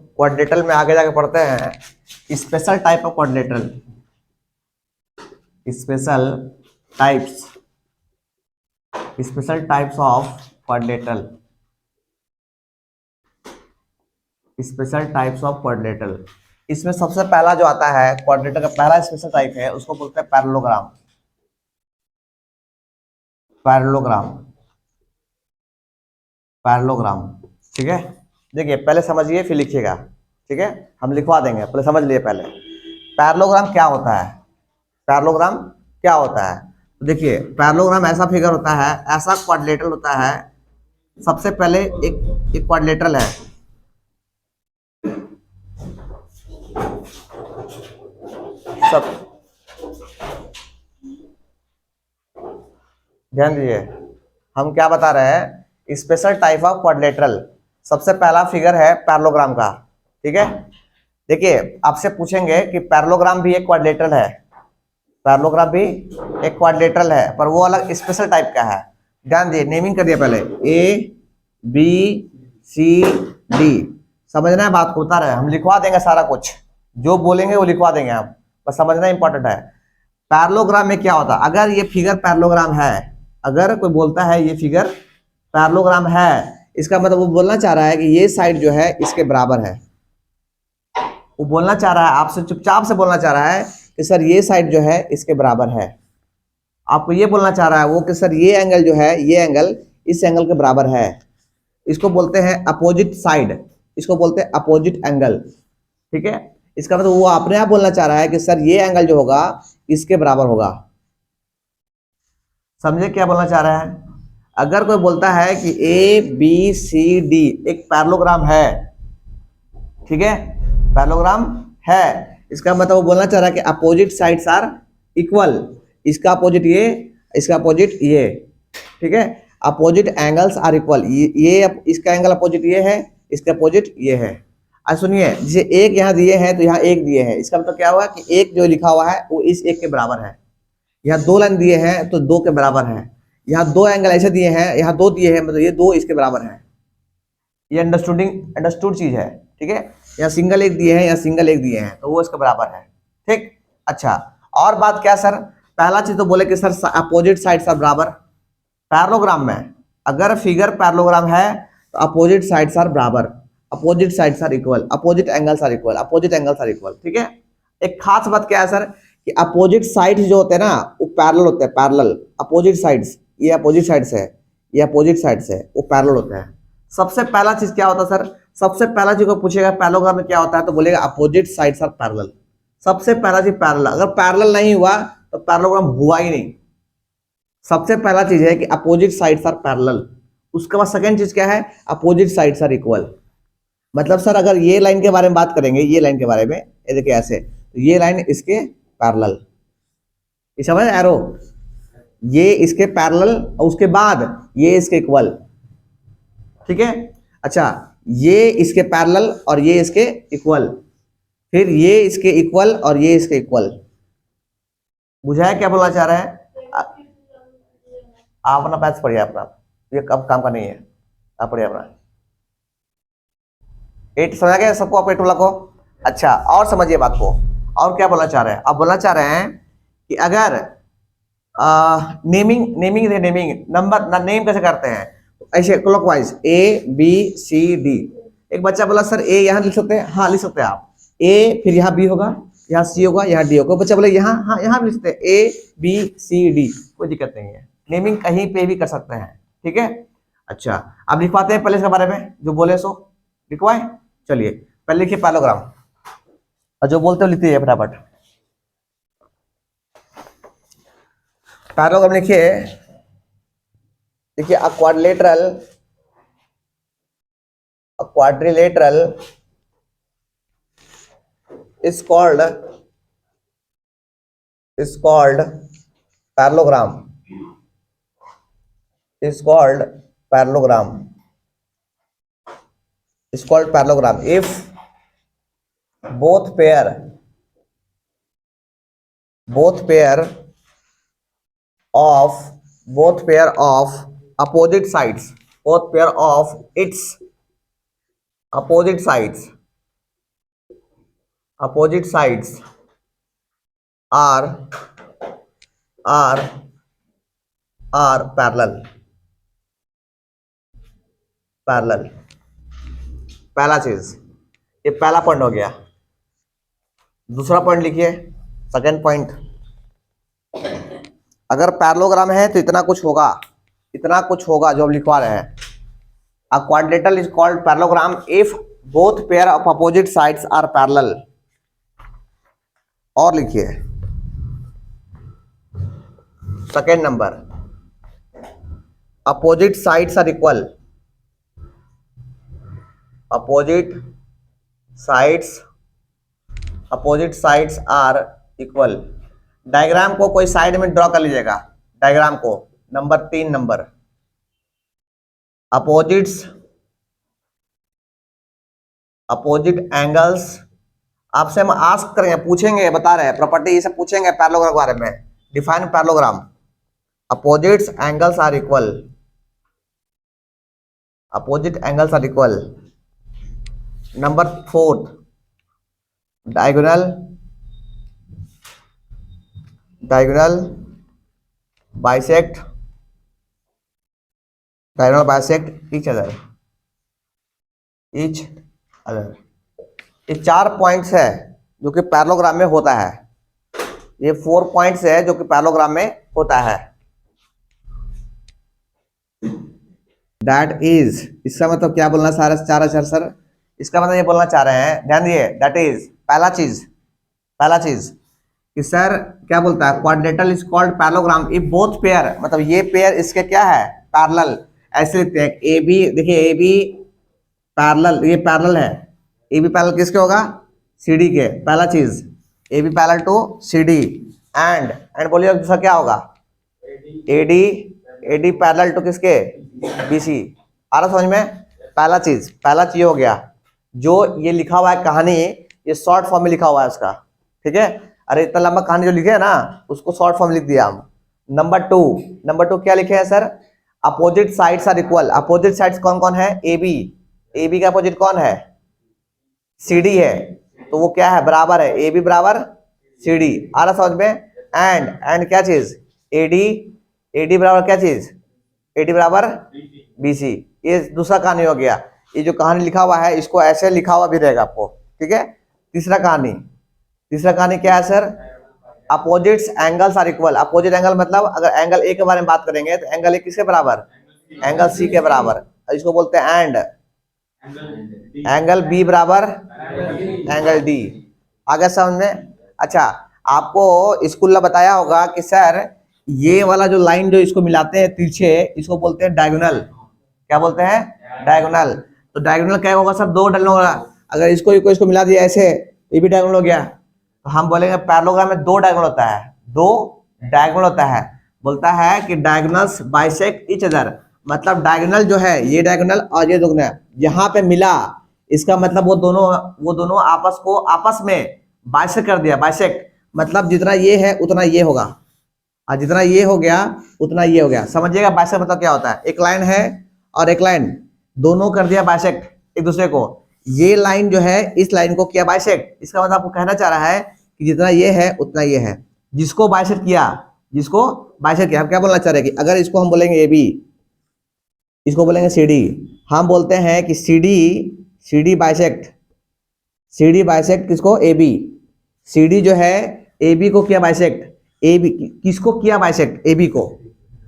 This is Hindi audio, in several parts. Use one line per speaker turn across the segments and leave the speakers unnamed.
क्वाड्रेटल में आगे जाके पढ़ते हैं special type of quadrilateral, special types, special types of quadrilateral, special types of quadrilateral. इसमें सबसे पहला जो आता है क्वाड्रेटल का पहला स्पेशल टाइप है उसको बोलते हैं पैरेललोग्राम। पैरेललोग्राम, पैरेललोग्राम, ठीक है। देखिए पहले समझिए फिर लिखिएगा, ठीक है, हम लिखवा देंगे, पहले समझ लिए पहले पैरेललोग्राम क्या होता है। पैरेललोग्राम क्या होता है, तो देखिए पैरेललोग्राम ऐसा फिगर होता है, ऐसा क्वाड्रिलेटरल होता है। सबसे पहले एक क्वाड्रिलेटरल है, सब ध्यान दीजिए, हम क्या बता रहे हैं, स्पेशल टाइप ऑफ क्वाड्रिलेटरल। सबसे पहला फिगर है पैरेललोग्राम का, ठीक है। देखिए आपसे पूछेंगे कि पैरेललोग्राम भी एक क्वाड्रिलेटरल है, पैरेललोग्राम भी एक क्वाड्रिलेटरल है पर वो अलग स्पेशल टाइप का है। ध्यान दिए, नेमिंग कर दिया पहले ए बी सी डी, समझना है बात को, बता रहे हैं हम, लिखवा देंगे सारा कुछ जो बोलेंगे वो लिखवा देंगे हम, बस समझना इंपॉर्टेंट है। पैरेललोग्राम में क्या होता है, अगर ये फिगर पैरेललोग्राम है, अगर कोई बोलता है ये फिगर पैरेललोग्राम है, इसका मतलब वो बोलना चाह रहा है कि ये साइड जो है इसके बराबर है। वो बोलना चाह रहा है आपसे, चुपचाप से बोलना चाह रहा है कि सर ये साइड जो है इसके बराबर है। आपको ये बोलना चाह रहा है वो कि सर ये एंगल जो है, ये एंगल इस एंगल के बराबर है। इसको बोलते हैं अपोजिट साइड, इसको बोलते हैं अपोजिट एंगल, ठीक है। इसका मतलब वो अपने आप बोलना चाह रहा है कि सर ये एंगल जो होगा इसके बराबर होगा। समझे क्या बोलना चाह रहा है। अगर कोई बोलता है कि ए बी सी डी एक पैरेललोग्राम है, ठीक है, पैरेललोग्राम है, इसका मतलब वो बोलना चाह रहा है कि अपोजिट साइड्स आर इक्वल। इसका अपोजिट ये, इसका अपोजिट ये, ठीक है, अपोजिट एंगल्स आर इक्वल। ये इसका एंगल अपोजिट ये है, इसका अपोजिट ये है। आज सुनिए, जैसे एक यहाँ दिए हैं तो यहाँ एक दिए हैं, इसका मतलब क्या हुआ कि एक जो लिखा हुआ है वो इस एक के बराबर है। यहाँ दो लाइन दिए हैं तो दो के बराबर है। यहाँ दो एंगल ऐसे दिए हैं, यहाँ दो दिए हैं, मतलब ये दो इसके बराबर है। ये अंडरस्टूड चीज है, ठीक है। यहाँ सिंगल एक दिए हैं, यहाँ सिंगल एक दिए हैं, तो वो इसके बराबर है, ठीक। अच्छा, और बात क्या सर, पहला चीज तो बोले कि सर अपोजिट साइड्स आर बराबर। पैरेललोग्राम में अगर फिगर पैरेललोग्राम है तो अपोजिट साइड्स आर बराबर, opposite sides are equal, opposite angles are equal, opposite angles are equal, ठीक है। एक खास बात क्या है सर कि अपोजिट साइड्स जो होते हैं ना वो पैरेलल होते हैं, पैरेलल। अपोजिट साइड्स, ये अपोजिट साइड्स है, ये अपोजिट साइड्स है, वो पैरेलल होते हैं। सबसे पहला चीज क्या होता है सर, सबसे पहला चीज को पूछेगा पैरेललोग्राम में क्या होता है तो बोलेगा अपोजिट साइड्स आर पैरेलल। सबसे पहला चीज पैरेलल, अगर पैरेलल नहीं हुआ तो पैरेललोग्राम हुआ ही नहीं। सबसे पहला चीज है कि अपोजिट साइड्स आर पैरेलल। उसके बाद सेकंड चीज क्या है, अपोजिट साइड्स आर इक्वल। मतलब सर अगर ये लाइन के बारे में बात करेंगे, ये लाइन के बारे में, ये देखिए ऐसे, तो ये लाइन इसके पैरेलल, ये समझ एरो, ये इसके पैरेलल और उसके बाद ये इसके इक्वल, ठीक है। अच्छा, ये इसके पैरेलल और ये इसके इक्वल, फिर ये इसके इक्वल और ये इसके इक्वल। बुझाया क्या बोलना चाह रहा है। आप अपना पैच पढ़िए अपना, ये कब काम का नहीं है, आप पढ़िए अपना। 8 समझ गया सबको, आप 8 वाला को। अच्छा, और समझिए बात को, और क्या बोलना चाह रहे हैं। आप बोलना चाह रहे हैं कि अगर नेमिंग नंबर नेम कैसे करते हैं, तो ऐसे clockwise A B C D. एक बच्चा बोला सर ए यहाँ लिख सकते हैं, हाँ लिख सकते हैं आप, ए फिर यहाँ बी होगा, यहाँ सी होगा, यहाँ डी होगा। बच्चा बोले यहाँ, हाँ यहाँ भी लिख सकते हैं ए बी सी डी, कोई दिक्कत नहीं है, नेमिंग कहीं पे भी कर सकते हैं, ठीक है। अच्छा, अब लिखवाते हैं पहले इसके बारे में, जो बोले सो लिखवाए। चलिए पहले लिखिए पैरेललोग्राम, और जो बोलते हो लिखते हैं फटाफट। पैरेललोग्राम लिखिए, देखिए अ quadrilateral is called parallelogram, is called parallelogram, is called parallelogram if both pair of opposite sides opposite sides are are are parallel. Parallel, पहला चीज, ये पहला पॉइंट हो गया। दूसरा पॉइंट लिखिए, सेकंड पॉइंट, अगर पैरेललोग्राम है तो इतना कुछ होगा, इतना कुछ होगा जो हम लिखवा रहे हैं। A quadrilateral is called parallelogram if both pair of opposite sides are parallel. और लिखिए second number, opposite sides are equal. Opposite sides are equal. Diagram को कोई साइड में ड्रॉ कर लीजिएगा, डायग्राम को, नंबर 3 नंबर, अपोजिट एंगल्स। आपसे हम आस्क करेंगे, पूछेंगे, बता रहे हैं प्रॉपर्टी ये सब पूछेंगे पैरेललोग्राम के बारे में। Define parallelogram, opposite angles are equal, opposite angles are equal. Number 4, diagonal bisect each other. ये 4 पॉइंट्स है जो कि पैरेललोग्राम में होता है। ये 4 पॉइंट्स है जो कि पैरेललोग्राम में होता है। दैट इज, इसका मतलब क्या बोलना चाह रहे सर? इसका मतलब ये बोलना चाह रहे हैं, ध्यान दिए, दैट इज पहला चीज कि सर क्या बोलता है, quadrilateral is called parallelogram if both pair, मतलब ये पेयर इसके क्या है, पैरेलल। ऐसे लिखते हैं ए बी, देखिए ए बी पैरेलल, ये पैरेलल है, ए बी पैरेलल किसके होगा, सी डी के। पहला चीज A B parallel to C D, and बोलिए दूसरा क्या होगा, ए डी पैरेलल टू किसके, बी सी। आ रहा समझ में? पहला चीज हो गया। जो ये लिखा हुआ है कहानी, ये शॉर्ट फॉर्म में लिखा हुआ है उसका, ठीक है। अरे इतना लंबा कहानी जो लिखे है ना, उसको शॉर्ट फॉर्म लिख दिया हम। नंबर 2 क्या लिखे हैं sir, opposite sides are equal. Opposite sides कौन कौन है, ए बी का अपोजिट कौन है, सी डी है, तो वो क्या है, बराबर है, ए बी बराबर सी डी। आ रहा समझ में? एंड क्या चीज, ए डी बराबर क्या चीज, ए डी बराबर बी सी। ये दूसरा कहानी हो गया। ये जो कहानी लिखा हुआ है इसको ऐसे लिखा हुआ भी रहेगा आपको, ठीक है। तीसरा कहानी क्या है sir, opposites angles are equal. Opposite angle मतलब अगर एंगल ए के बारे में बात करेंगे तो एंगल ए किसके बराबर, एंगल सी के बराबर। इसको बोलते हैं एंड। एंगल बी बराबर एंगल डी। आगे समझ में? अच्छा, आपको स्कूल में बताया होगा कि सर ये वाला जो लाइन जो इसको मिलाते हैं तिरछे, इसको बोलते हैं डायगोनल। क्या बोलते हैं, डायगोनल। तो डायगोनल क्या होगा सर, 2 डायगोनल होगा। अगर इसको मिला दिया ऐसे, ये भी डायगोनल हो गया। तो हम बोलेंगे पैरेललोग्राम में 2 डायगोनल होता है, 2 डायगोनल होता है। बोलता है कि डायगोनल्स बाइसेक्ट ईच अदर, मतलब डायगोनल जो है, ये डायगोनल और ये डायगोनल यहाँ पे मिला, इसका मतलब वो दोनों आपस में बाइसेक्ट कर दिया। बाइसेक्ट मतलब जितना ये है उतना ये होगा, और जितना ये हो गया उतना ये हो गया। समझिएगा बाइसेक्ट मतलब क्या होता है, एक लाइन है और एक लाइन, दोनों कर दिया बाइसेक्ट एक दूसरे को। ये लाइन जो है इस लाइन को किया बाइसेक्ट। इसका मतलब आपको कहना चाह रहा है कि जितना ये है उतना ये है। जिसको बाइसेक्ट किया हम क्या बोलना चाह रहे हैं कि अगर इसको हम बोलेंगे ए बी, इसको बोलेंगे सी डी, हम बोलते हैं कि सी डी बाइसेक्ट किसको, ए बी। सी डी जो है ए बी को किया बाइसेक्ट, ए बी किसको किया बाइसेक्ट, ए बी को।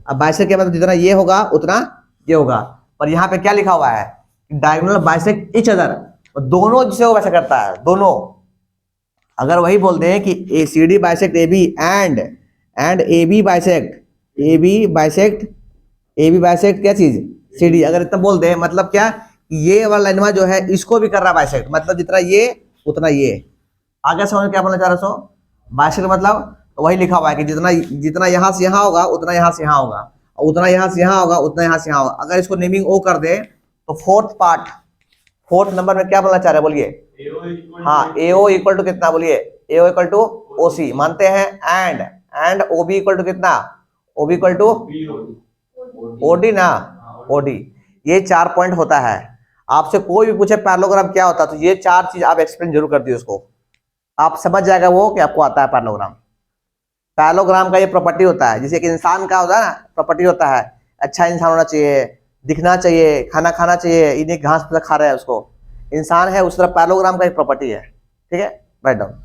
अब बाइसेक्ट क्या मतलब जितना ये होगा उतना ये होगा। पर यहाँ पे क्या लिखा हुआ है, डायगोनल बाइसेक्ट ईच अदर, दोनों जिसे वो वैसा करता है, दोनों। अगर वही बोलते हैं कि A C D bisect A B and A B bisect क्या चीज, सी डी। अगर इतना बोल दे मतलब क्या, ये वाला लाइनवा जो है इसको भी कर रहा है बाइसेक्ट, मतलब जितना ये उतना ये। आगे समझ क्या बोलना चाह रहे हो, बाइसेक्ट मतलब तो वही लिखा हुआ है कि जितना यहाँ से यहाँ होगा उतना यहाँ से यहाँ होगा, और उतना यहाँ से यहाँ होगा उतना यहाँ से यहाँ होगा। अगर इसको नेमिंग ओ कर दे तो फोर्थ नंबर में क्या बोलना चाह रहे हैं, बोलिए। हाँ, AO इक्वल टू कितना, बोलिए। AO इक्वल टू OC मानते हैं। एंड OB इक्वल टू कितना, OB इक्वल टू OD ना, OD। ये 4 पॉइंट होता है। आपसे कोई भी पूछे पैरेललोग्राम क्या होता है तो ये 4 चीज आप एक्सप्लेन जरूर कर दिए उसको, आप समझ जाएगा वो कि आपको आता है पैरेललोग्राम। पैरेललोग्राम का ये प्रॉपर्टी होता है, जैसे एक इंसान का होता है ना प्रॉपर्टी होता है, अच्छा इंसान होना चाहिए, दिखना चाहिए, खाना खाना चाहिए, इन्हें घास फूस खा रहा है उसको इंसान है, उस तरह पैरेललोग्राम का एक प्रॉपर्टी है। ठीक है, राइट डाउन।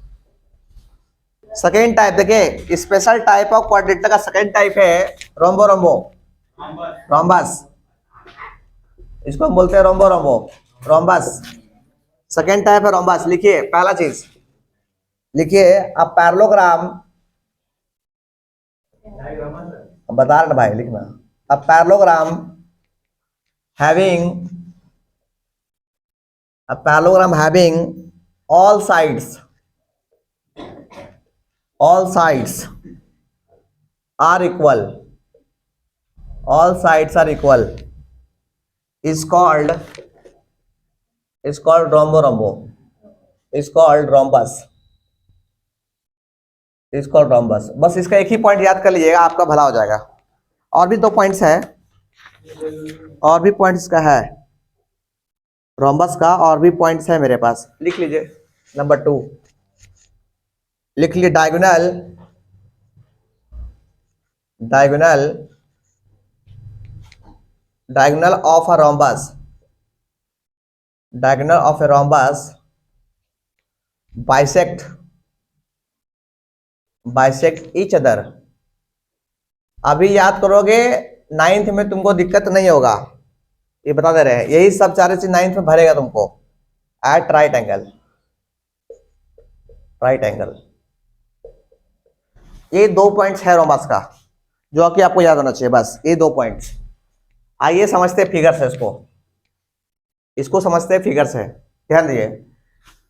सेकेंड टाइप देखिए, स्पेशल टाइप ऑफ क्वाड्रिलेटरल का सेकेंड टाइप है रोम्बो रोम्बो रोम्बस। इसको हम बोलते हैं rhombo rhombo rhombus. Second type है रोम्बस। लिखिए पहला चीज लिखिए, अब पैरेललोग्राम बता रहे ना भाई लिखना। अब parallelogram having all sides are equal, is called rombo rombo, is called rhombus, बस इसका एक ही पॉइंट याद कर लीजिएगा, आपका भला हो जाएगा। और भी 2 पॉइंट्स है, और भी पॉइंट्स का है रोम्बस का, और भी पॉइंट्स है मेरे पास, लिख लीजिए। नंबर 2 लिख लीजिए, diagonal of a rhombus bisect each other। अभी याद करोगे 9th में तुमको दिक्कत नहीं होगा, ये बता दे रहे हैं, यही सब सारे चीज 9th में भरेगा तुमको। एट राइट एंगल, ये 2 पॉइंट्स है रोम्बस का जो कि आपको याद होना चाहिए, बस ये 2 पॉइंट्स। आइए समझते हैं फिगर से, इसको समझते हैं फिगर से। ध्यान दिए,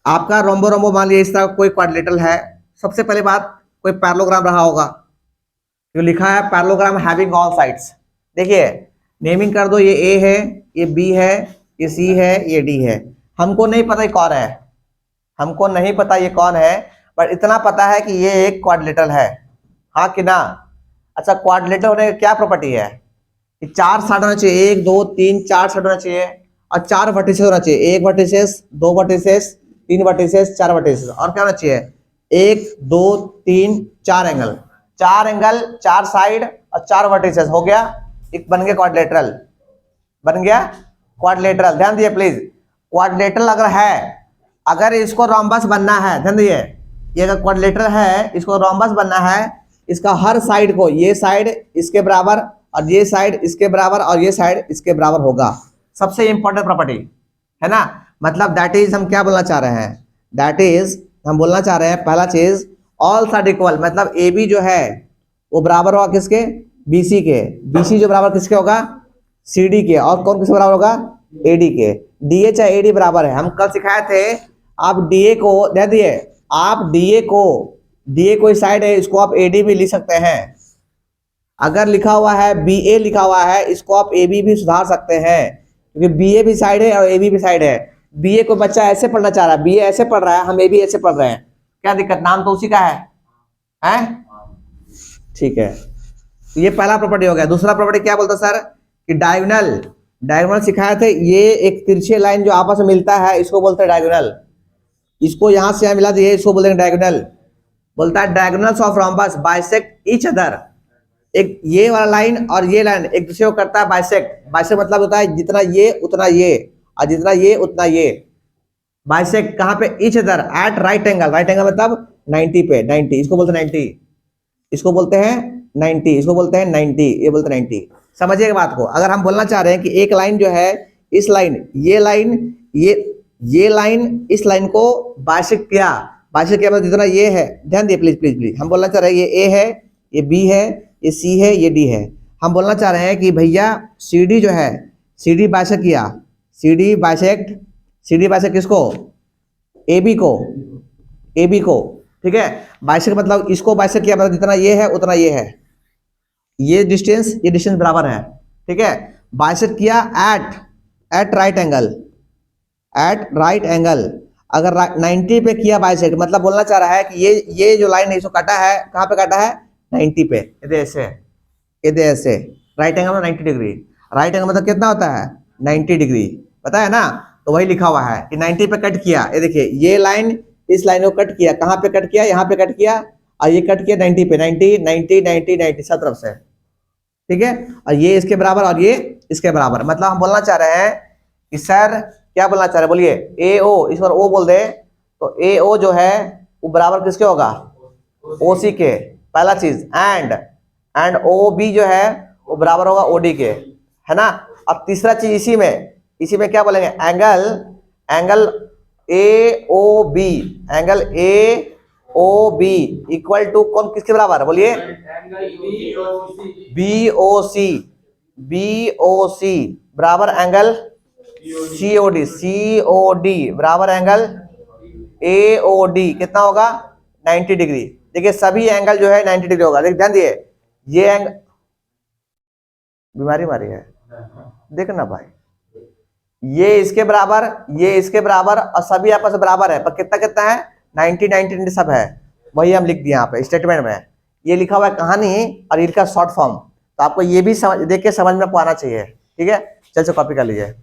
आपका रोम्बो रोम्बो मान लीजिए इस तरह कोई क्वाड्रिलेटरल है। सबसे पहले बात, कोई पैरेललोग्राम रहा होगा, जो लिखा है पैरेललोग्राम हैविंग ऑल साइड्स। देखिए नेमिंग कर दो, ये ए है, ये बी है, ये सी है, ये डी है। हमको नहीं पता ये कौन है, पर इतना पता है कि ये एक क्वाड्रिलेटरल है, हाँ कि ना। अच्छा, क्वाड्रिलेटरल होने की क्या प्रॉपर्टी है कि 4 साइड होना चाहिए, 1 2 3 4 साइड होना चाहिए, और 4 वर्टिसेस होना चाहिए, 1 वर्टिसेस, 2 वर्टिसेस, 3 वर्टिसेस, 4 वर्टिसेस। और क्या होना चाहिए, 1 2 3 4 एंगल, 4 साइड और 4 वर्टिसेस। हो गया, एक बन गया क्वाड्रिलेटरल। ध्यान दिए प्लीज, क्वाड्रिलेटरल अगर इसको रोम्बस बनना है, ध्यान दिए, ये अगर क्वाड्रिलेटरल है, इसको रोम्बस बनना है, इसका हर साइड को, ये साइड इसके बराबर और ये साइड इसके बराबर और ये साइड इसके बराबर होगा। सबसे इंपॉर्टेंट प्रॉपर्टी है ना। मतलब दैट इज, हम क्या बोलना चाह रहे हैं, हम बोलना चाह रहे हैं पहला चीज, ऑल साइड इक्वल, मतलब ए बी जो है वो बराबर होगा किसके, बीसी के। बीसी जो बराबर किसके होगा, सीडी के। और कौन किसके बराबर होगा, एडी के। डीए चाहे एडी बराबर है। हम कल सिखाए थे, आप डीए को दे दिए, आप डीए कोई साइड है, इसको आप एडी भी लिख सकते हैं। अगर लिखा हुआ है बीए लिखा हुआ है, इसको आप एबी भी सुधार सकते हैं, क्योंकि बीए भी साइड है और एबी भी साइड है। बीए को बच्चा ऐसे पढ़ना चाह रहा है, बीए ऐसे पढ़ रहा है, हम एबी ऐसे पढ़ रहे हैं, क्या दिक्कत, नाम तो उसी का है? ठीक है, ये पहला प्रॉपर्टी हो गया। दूसरा प्रॉपर्टी क्या बोलता सर कि डायगोनल सिखाए थे, ये एक तिरछे लाइन जो आपस में मिलता है, इसको बोलते हैं डायगोनल। इसको यहां से यहां मिला दिए, इसको बोलते हैं डायगोनल। बोलता है diagonals of rhombus bisect each other. एक ये वाला लाइन और ये लाइन एक दूसरे को करता है बाइसेक्ट। बाइसेक्ट मतलब होता है जितना ये उतना ये, और जितना ये उतना ये। बाइसेक्ट कहाँ पे, each other at right angle. Right angle मतलब 90 पे, 90 इसको बोलते हैं 90, इसको बोलते हैं 90, इसको बोलते हैं 90, ये बोलते हैं 90। समझिएगा बात को। अगर हम बोलना चाह रहे हैं कि एक लाइन जो है, इस लाइन ये लाइन इस लाइन को बाइसेक्ट किया मतलब जितना ये है, ध्यान दिए प्लीज। हम बोलना चाह रहे हैं ये ए है, ये बी है, ये सी है, ये डी है। हम बोलना चाह रहे हैं कि भैया सीडी जो है, सीडी बाइसेक्ट किया, सीडी बाइसेक्ट किसको, एबी को। ठीक है, बाइसेक्ट मतलब इसको बाइसेक्ट किया मतलब जितना ये है उतना ये है, ये डिस्टेंस बराबर है। ठीक है, बाइसेक्ट किया एट राइट एंगल। अगर 90 पे किया बाइसेक्ट, मतलब बोलना चाह रहा है कि ये जो लाइन है इसको काटा है, कहाँ पे काटा है, 90 पे। ये ऐसे राइट एंगल में 90 डिग्री। राइट एंगल मतलब कितना होता है, 90 डिग्री, पता है ना। तो वही लिखा हुआ है कि 90 पे कट किया। ये देखिए, ये लाइन इस लाइन को कट किया, कहाँ पे कट किया, यहाँ पे कट किया, और ये कट किया 90 पे, 90 90 90 90 सब तरफ से, ठीक है। और ये इसके बराबर और ये इसके बराबर, मतलब हम बोलना चाह रहे हैं कि सर क्या बोलना चाह रहे हैं, बोलिए ए ओ, इस बार ओ बोल दे, तो ए ओ जो है वो बराबर किसके होगा, ओ सी के, पहला चीज। एंड ओ बी जो है वो बराबर होगा ओ डी के, है ना। अब तीसरा चीज इसी में क्या बोलेंगे, angle A O B, angle A O B equal to कौन, किसके बराबर है, बोलिए बी ओ सी बराबर एंगल सी ओ डी बराबर एंगल ए ओ डी, कितना होगा 90 डिग्री। देखिए सभी एंगल जो है 90 डिग्री होगा, देख ध्यान दिए, ये एंगल बीमारी मारी है, देखना भाई, ये इसके बराबर, ये इसके बराबर, और सभी आपस में बराबर है, पर कितना कितना है 90 90 90 सब है, वही हम लिख दिए यहाँ पे स्टेटमेंट में, ये लिखा हुआ है कहानी और ये लिखा शॉर्ट फॉर्म, तो आपको ये भी समझ देख के समझ में आना चाहिए, ठीक है। चल से कॉपी कर लीजिए।